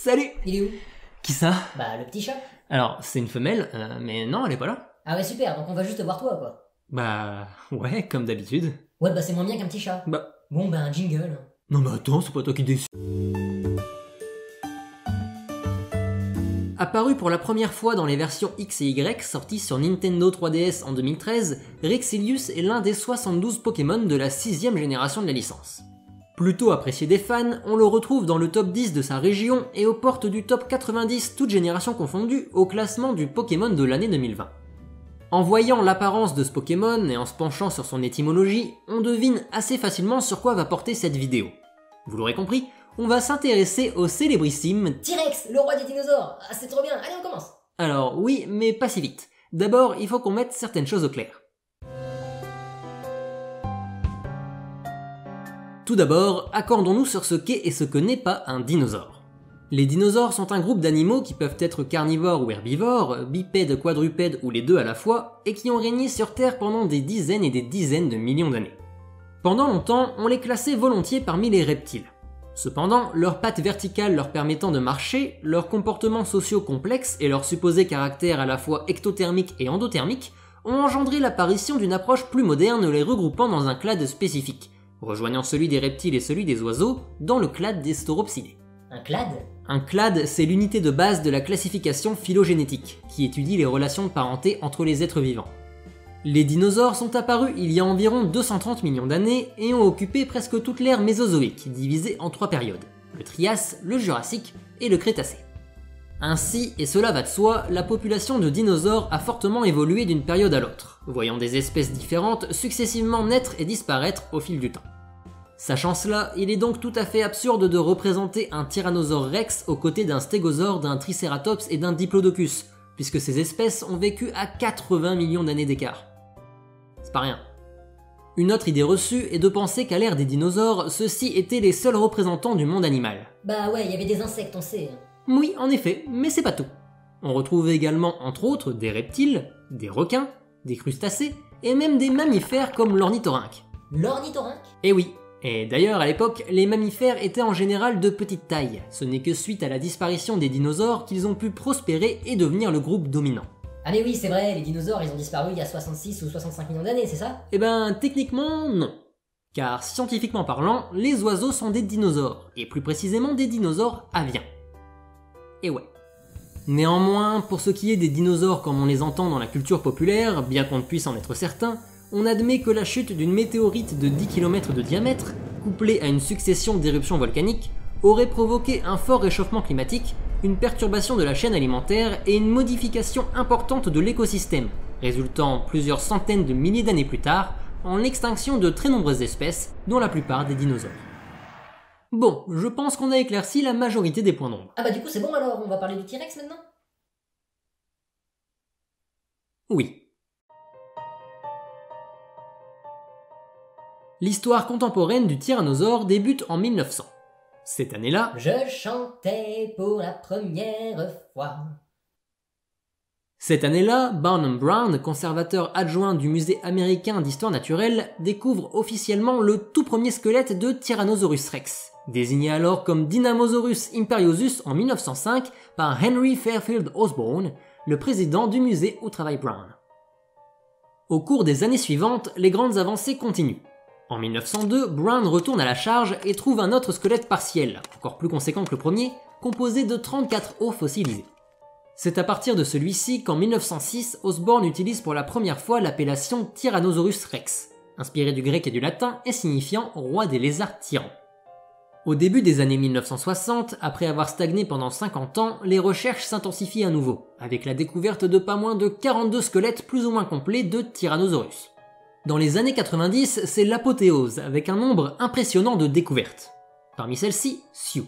Salut! Il est où? Qui ça? Bah, le petit chat. Alors, c'est une femelle, mais non, elle est pas là. Ah ouais, super, donc on va juste voir toi, quoi. Bah, ouais, comme d'habitude. Ouais, bah c'est moins bien qu'un petit chat. Bah, Bon, bah un jingle. non mais attends, c'est pas toi qui décide. Apparu pour la première fois dans les versions X et Y sorties sur Nintendo 3DS en 2013, Rexilius est l'un des 72 Pokémon de la 6ème génération de la licence. Plutôt apprécié des fans, on le retrouve dans le top 10 de sa région et aux portes du top 90 toutes générations confondues au classement du Pokémon de l'année 2020. En voyant l'apparence de ce Pokémon et en se penchant sur son étymologie, on devine assez facilement sur quoi va porter cette vidéo. Vous l'aurez compris, on va s'intéresser au célébrissime T-Rex, le roi des dinosaures. Ah, c'est trop bien, allez, on commence. Alors oui, mais pas si vite. D'abord, il faut qu'on mette certaines choses au clair. Tout d'abord, accordons-nous sur ce qu'est et ce que n'est pas un dinosaure. Les dinosaures sont un groupe d'animaux qui peuvent être carnivores ou herbivores, bipèdes, quadrupèdes ou les deux à la fois, et qui ont régné sur Terre pendant des dizaines et des dizaines de millions d'années. Pendant longtemps, on les classait volontiers parmi les reptiles. Cependant, leurs pattes verticales leur permettant de marcher, leurs comportements sociaux complexes et leur supposé caractère à la fois ectothermique et endothermique ont engendré l'apparition d'une approche plus moderne les regroupant dans un clade spécifique, rejoignant celui des reptiles et celui des oiseaux dans le clade des Stauropsidés. Un clade? Un clade, c'est l'unité de base de la classification phylogénétique, qui étudie les relations de parenté entre les êtres vivants. Les dinosaures sont apparus il y a environ 230 millions d'années et ont occupé presque toute l'ère mésozoïque, divisée en 3 périodes, le Trias, le Jurassique et le Crétacé. Ainsi, et cela va de soi, la population de dinosaures a fortement évolué d'une période à l'autre, voyant des espèces différentes successivement naître et disparaître au fil du temps. Sachant cela, il est donc tout à fait absurde de représenter un Tyrannosaure Rex aux côtés d'un Stégosaure, d'un Triceratops et d'un Diplodocus, puisque ces espèces ont vécu à 80 millions d'années d'écart. C'est pas rien. Une autre idée reçue est de penser qu'à l'ère des dinosaures, ceux-ci étaient les seuls représentants du monde animal. Bah ouais, il y avait des insectes, on sait. Oui, en effet, mais c'est pas tout. On retrouve également, entre autres, des reptiles, des requins, des crustacés, et même des mammifères comme l'ornithorynque. L'ornithorynque? Eh oui, et d'ailleurs à l'époque, les mammifères étaient en général de petite taille, ce n'est que suite à la disparition des dinosaures qu'ils ont pu prospérer et devenir le groupe dominant. Ah mais oui, c'est vrai, les dinosaures, ils ont disparu il y a 66 ou 65 millions d'années, c'est ça? Eh ben, techniquement, non. Car scientifiquement parlant, les oiseaux sont des dinosaures, et plus précisément des dinosaures aviens. Et ouais. Néanmoins, pour ce qui est des dinosaures comme on les entend dans la culture populaire, bien qu'on ne puisse en être certain, on admet que la chute d'une météorite de 10 km de diamètre, couplée à une succession d'éruptions volcaniques, aurait provoqué un fort réchauffement climatique, une perturbation de la chaîne alimentaire et une modification importante de l'écosystème, résultant plusieurs centaines de milliers d'années plus tard en l'extinction de très nombreuses espèces, dont la plupart des dinosaures. Bon, je pense qu'on a éclairci la majorité des points d'ombre. Ah bah du coup c'est bon alors, on va parler du T-Rex maintenant? Oui. L'histoire contemporaine du tyrannosaure débute en 1900. Cette année-là, Je chantais pour la première fois. Barnum Brown, conservateur adjoint du musée américain d'histoire naturelle, découvre officiellement le tout premier squelette de Tyrannosaurus Rex, désigné alors comme Dynamosaurus imperiosus en 1905 par Henry Fairfield Osborn, le président du musée où travaille Brown. Au cours des années suivantes, les grandes avancées continuent. En 1902, Brown retourne à la charge et trouve un autre squelette partiel, encore plus conséquent que le premier, composé de 34 os fossilisés. C'est à partir de celui-ci qu'en 1906, Osborn utilise pour la première fois l'appellation Tyrannosaurus Rex, inspiré du grec et du latin et signifiant roi des lézards tyrans. Au début des années 1960, après avoir stagné pendant 50 ans, les recherches s'intensifient à nouveau, avec la découverte de pas moins de 42 squelettes plus ou moins complets de Tyrannosaurus. Dans les années 90, c'est l'apothéose, avec un nombre impressionnant de découvertes. Parmi celles-ci, Sue.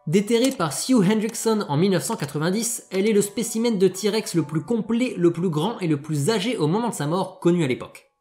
Déterrée par Sue Hendrickson en 1990, elle est le spécimen de T-Rex le plus complet, le plus grand et le plus âgé au moment de sa mort connu à l'époque.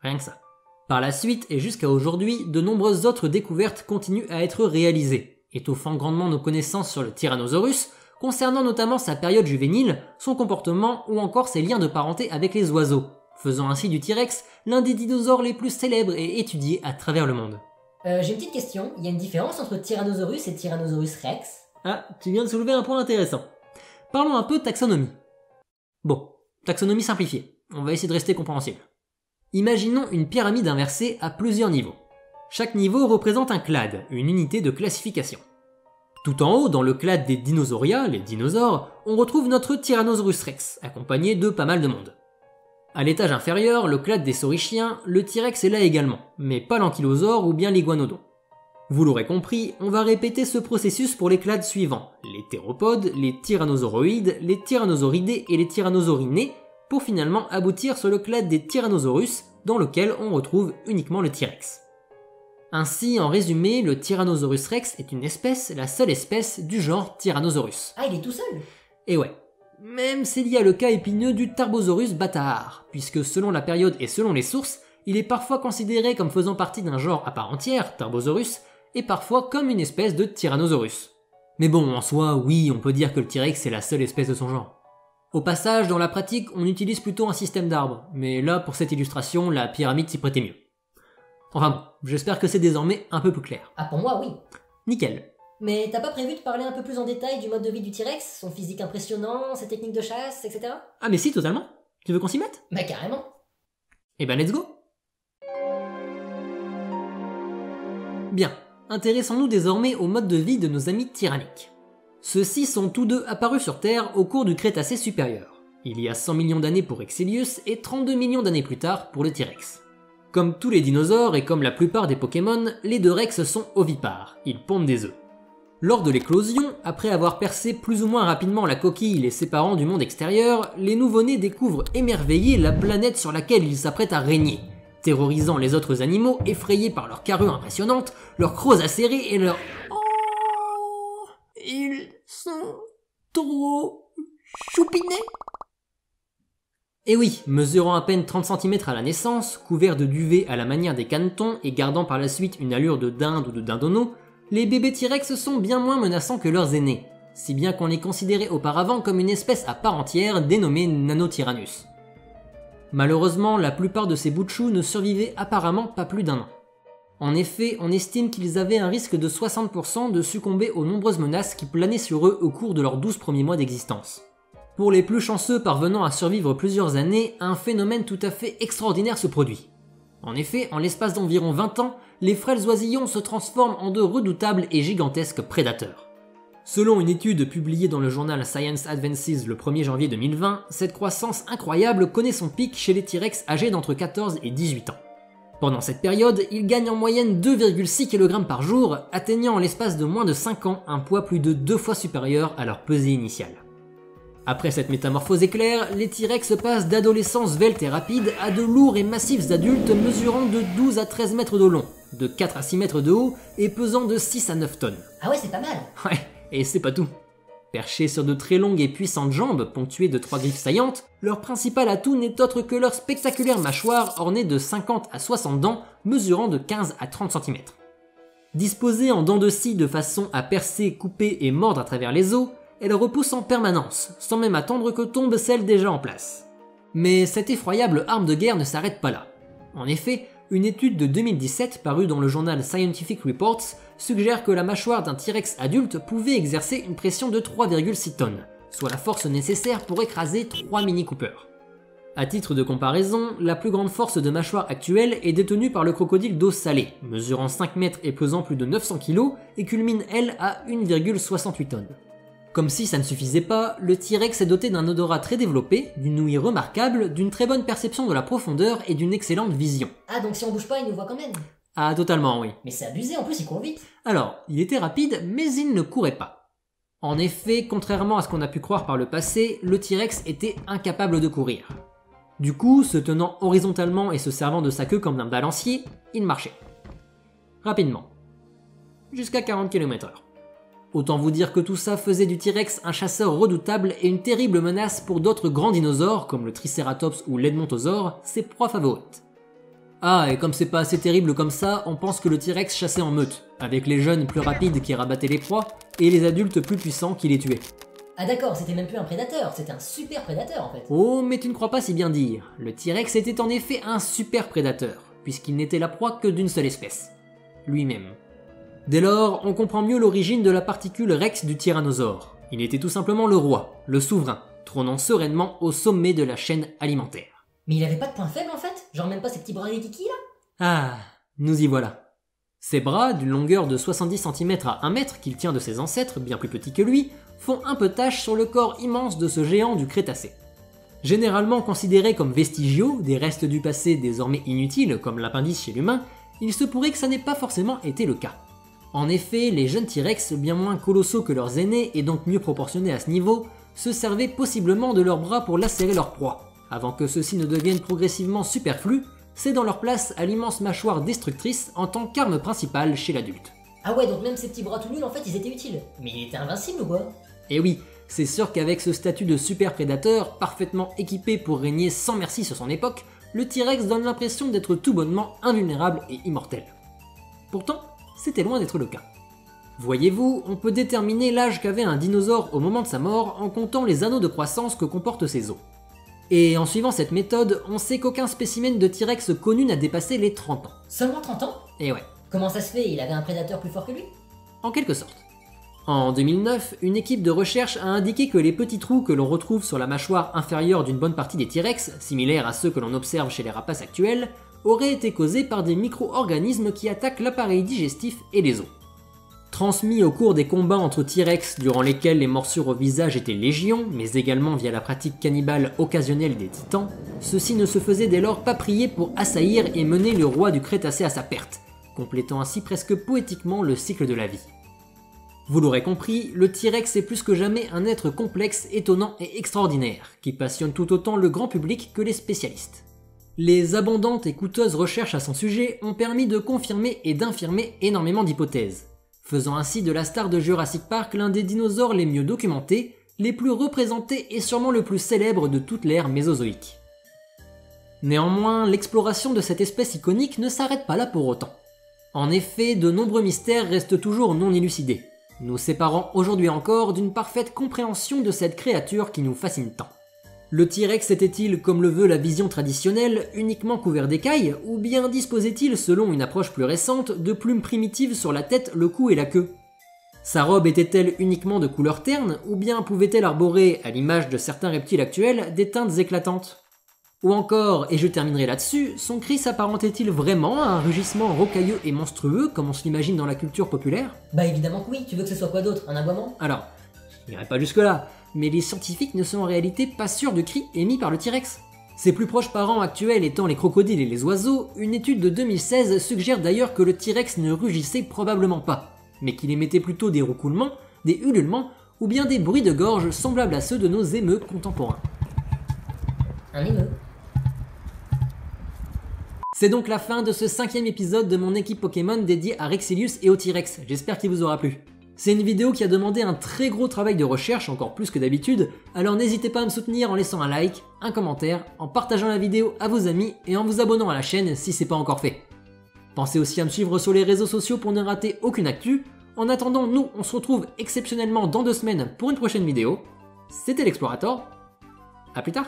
Rien que ça. Par la suite et jusqu'à aujourd'hui, de nombreuses autres découvertes continuent à être réalisées, étoffant grandement nos connaissances sur le Tyrannosaurus, concernant notamment sa période juvénile, son comportement ou encore ses liens de parenté avec les oiseaux, faisant ainsi du T-Rex l'un des dinosaures les plus célèbres et étudiés à travers le monde. J'ai une petite question, il y a une différence entre Tyrannosaurus et Tyrannosaurus Rex? Ah, tu viens de soulever un point intéressant. Parlons un peu de taxonomie. Bon, taxonomie simplifiée. On va essayer de rester compréhensible. Imaginons une pyramide inversée à plusieurs niveaux. Chaque niveau représente un clade, une unité de classification. Tout en haut, dans le clade des Dinosauria, les dinosaures, on retrouve notre Tyrannosaurus rex, accompagné de pas mal de monde. À l'étage inférieur, le clade des saurichiens, le T-Rex est là également, mais pas l'ankylosaure ou bien l'iguanodon. Vous l'aurez compris, on va répéter ce processus pour les clades suivants, les théropodes, les tyrannosauroïdes, les tyrannosauridés et les tyrannosaurinés, pour finalement aboutir sur le clade des Tyrannosaurus, dans lequel on retrouve uniquement le T-Rex. Ainsi, en résumé, le Tyrannosaurus rex est une espèce, la seule espèce du genre Tyrannosaurus. Ah, il est tout seul? Et ouais. Même s'il y a le cas épineux du Tarbosaurus batahar, puisque selon la période et selon les sources, il est parfois considéré comme faisant partie d'un genre à part entière, Tarbosaurus, et parfois comme une espèce de Tyrannosaurus. Mais bon, en soi, oui, on peut dire que le T-Rex est la seule espèce de son genre. Au passage, dans la pratique, on utilise plutôt un système d'arbres, mais là, pour cette illustration, la pyramide s'y prêtait mieux. Enfin bon, j'espère que c'est désormais un peu plus clair. Ah, pour moi, oui. Nickel. Mais t'as pas prévu de parler un peu plus en détail du mode de vie du T-Rex, son physique impressionnant, ses techniques de chasse, etc. Ah mais si, totalement. Tu veux qu'on s'y mette? Bah carrément. Eh ben let's go. Bien, intéressons-nous désormais au mode de vie de nos amis tyranniques. Ceux-ci sont tous deux apparus sur Terre au cours du Crétacé supérieur. Il y a 100 millions d'années pour Exilius et 32 millions d'années plus tard pour le T-Rex. Comme tous les dinosaures et comme la plupart des Pokémon, les deux Rex sont ovipares, ils pondent des œufs. Lors de l'éclosion, après avoir percé plus ou moins rapidement la coquille les séparant du monde extérieur, les nouveau-nés découvrent émerveillés la planète sur laquelle ils s'apprêtent à régner, terrorisant les autres animaux effrayés par leur carrure impressionnante, leurs crocs acérés et leur... Oh, ils sont trop choupinés. Et oui, mesurant à peine 30 cm à la naissance, couverts de duvet à la manière des canetons et gardant par la suite une allure de dinde ou de dindono, les bébés T-Rex sont bien moins menaçants que leurs aînés, si bien qu'on les considérait auparavant comme une espèce à part entière dénommée Nanotyrannus. Malheureusement, la plupart de ces bouts de chou ne survivaient apparemment pas plus d'un an. En effet, on estime qu'ils avaient un risque de 60% de succomber aux nombreuses menaces qui planaient sur eux au cours de leurs 12 premiers mois d'existence. Pour les plus chanceux parvenant à survivre plusieurs années, un phénomène tout à fait extraordinaire se produit. En effet, en l'espace d'environ 20 ans, les frêles oisillons se transforment en de redoutables et gigantesques prédateurs. Selon une étude publiée dans le journal Science Advances le 1er janvier 2020, cette croissance incroyable connaît son pic chez les T-Rex âgés d'entre 14 et 18 ans. Pendant cette période, ils gagnent en moyenne 2,6 kg par jour, atteignant en l'espace de moins de 5 ans un poids plus de 2 fois supérieur à leur pesée initiale. Après cette métamorphose éclair, les T-Rex passent d'adolescents sveltes et rapides à de lourds et massifs adultes mesurant de 12 à 13 mètres de long, de 4 à 6 mètres de haut et pesant de 6 à 9 tonnes. Ah ouais, c'est pas mal. Ouais, et c'est pas tout. Perchés sur de très longues et puissantes jambes ponctuées de 3 griffes saillantes, leur principal atout n'est autre que leur spectaculaire mâchoire ornée de 50 à 60 dents mesurant de 15 à 30 cm. Disposées en dents de scie de façon à percer, couper et mordre à travers les os, elles repoussent en permanence, sans même attendre que tombe celle déjà en place. Mais cette effroyable arme de guerre ne s'arrête pas là. En effet, une étude de 2017 parue dans le journal Scientific Reports suggère que la mâchoire d'un T-Rex adulte pouvait exercer une pression de 3,6 tonnes, soit la force nécessaire pour écraser 3 Mini Cooper. À titre de comparaison, la plus grande force de mâchoire actuelle est détenue par le crocodile d'eau salée, mesurant 5 mètres et pesant plus de 900 kg et culmine elle à 1,68 tonnes. Comme si ça ne suffisait pas, le T-Rex est doté d'un odorat très développé, d'une ouïe remarquable, d'une très bonne perception de la profondeur et d'une excellente vision. Ah, donc si on bouge pas, il nous voit quand même. Ah, totalement, oui. Mais c'est abusé, en plus il court vite. Alors, il était rapide, mais il ne courait pas. En effet, contrairement à ce qu'on a pu croire par le passé, le T-Rex était incapable de courir. Du coup, se tenant horizontalement et se servant de sa queue comme d'un balancier, il marchait. Rapidement. Jusqu'à 40 km/h. Autant vous dire que tout ça faisait du T-Rex un chasseur redoutable et une terrible menace pour d'autres grands dinosaures comme le Triceratops ou l'Edmontosaure, ses proies favorites. Ah, et comme c'est pas assez terrible comme ça, on pense que le T-Rex chassait en meute, avec les jeunes plus rapides qui rabattaient les proies et les adultes plus puissants qui les tuaient. Ah d'accord, c'était même plus un prédateur, c'était un super prédateur en fait. Oh, mais tu ne crois pas si bien dire. Le T-Rex était en effet un super prédateur, puisqu'il n'était la proie que d'une seule espèce. Lui-même. Dès lors, on comprend mieux l'origine de la particule Rex du tyrannosaure. Il était tout simplement le roi, le souverain, trônant sereinement au sommet de la chaîne alimentaire. Mais il avait pas de point faible en fait? Genre même pas ces petits bras kiki là? Ah, nous y voilà. Ses bras, d'une longueur de 70 cm à 1 mètre qu'il tient de ses ancêtres, bien plus petits que lui, font un peu tache sur le corps immense de ce géant du Crétacé. Généralement considérés comme vestigiaux, des restes du passé désormais inutiles comme l'appendice chez l'humain, il se pourrait que ça n'ait pas forcément été le cas. En effet, les jeunes T-Rex, bien moins colossaux que leurs aînés et donc mieux proportionnés à ce niveau, se servaient possiblement de leurs bras pour lacérer leur proie, avant que ceux-ci ne deviennent progressivement superflus, cédant leur place à l'immense mâchoire destructrice en tant qu'arme principale chez l'adulte. Ah ouais, donc même ces petits bras tout nuls en fait ils étaient utiles. Mais il était invincible ou quoi? Et oui, c'est sûr qu'avec ce statut de super prédateur, parfaitement équipé pour régner sans merci sur son époque, le T-Rex donne l'impression d'être tout bonnement invulnérable et immortel. Pourtant, c'était loin d'être le cas. Voyez-vous, on peut déterminer l'âge qu'avait un dinosaure au moment de sa mort en comptant les anneaux de croissance que comportent ses os. Et en suivant cette méthode, on sait qu'aucun spécimen de T-Rex connu n'a dépassé les 30 ans. Seulement 30 ans? Et ouais, Comment ça se fait? Il avait un prédateur plus fort que lui? en quelque sorte. En 2009, une équipe de recherche a indiqué que les petits trous que l'on retrouve sur la mâchoire inférieure d'une bonne partie des T-Rex, similaires à ceux que l'on observe chez les rapaces actuels, auraient été causés par des micro-organismes qui attaquent l'appareil digestif et les os. Transmis au cours des combats entre T-Rex durant lesquels les morsures au visage étaient légion, mais également via la pratique cannibale occasionnelle des titans, ceux-ci ne se faisaient dès lors pas prier pour assaillir et mener le roi du Crétacé à sa perte, complétant ainsi presque poétiquement le cycle de la vie. Vous l'aurez compris, le T-Rex est plus que jamais un être complexe, étonnant et extraordinaire, qui passionne tout autant le grand public que les spécialistes. Les abondantes et coûteuses recherches à son sujet ont permis de confirmer et d'infirmer énormément d'hypothèses, faisant ainsi de la star de Jurassic Park l'un des dinosaures les mieux documentés, les plus représentés et sûrement le plus célèbre de toute l'ère mésozoïque. Néanmoins, l'exploration de cette espèce iconique ne s'arrête pas là pour autant. En effet, de nombreux mystères restent toujours non élucidés, nous séparant aujourd'hui encore d'une parfaite compréhension de cette créature qui nous fascine tant. Le T-Rex était-il, comme le veut la vision traditionnelle, uniquement couvert d'écailles, ou bien disposait-il, selon une approche plus récente, de plumes primitives sur la tête, le cou et la queue? Sa robe était-elle uniquement de couleur terne, ou bien pouvait-elle arborer, à l'image de certains reptiles actuels, des teintes éclatantes? Ou encore, et je terminerai là-dessus, son cri s'apparentait-il vraiment à un rugissement rocailleux et monstrueux, comme on se l'imagine dans la culture populaire? Bah évidemment que oui, tu veux que ce soit quoi d'autre? Un aboiement? Alors, je n'irai pas jusque-là, mais les scientifiques ne sont en réalité pas sûrs du cri émis par le T-Rex. Ses plus proches parents actuels étant les crocodiles et les oiseaux, une étude de 2016 suggère d'ailleurs que le T-Rex ne rugissait probablement pas, mais qu'il émettait plutôt des roucoulements, des ululements ou bien des bruits de gorge semblables à ceux de nos émeux contemporains. Un émeu. C'est donc la fin de ce 5e épisode de mon équipe Pokémon dédié à Rexilius et au T-Rex, j'espère qu'il vous aura plu. C'est une vidéo qui a demandé un très gros travail de recherche, encore plus que d'habitude, alors n'hésitez pas à me soutenir en laissant un like, un commentaire, en partageant la vidéo à vos amis et en vous abonnant à la chaîne si c'est pas encore fait. Pensez aussi à me suivre sur les réseaux sociaux pour ne rater aucune actu. En attendant, nous on se retrouve exceptionnellement dans 2 semaines pour une prochaine vidéo. C'était l'Explorator, à plus tard.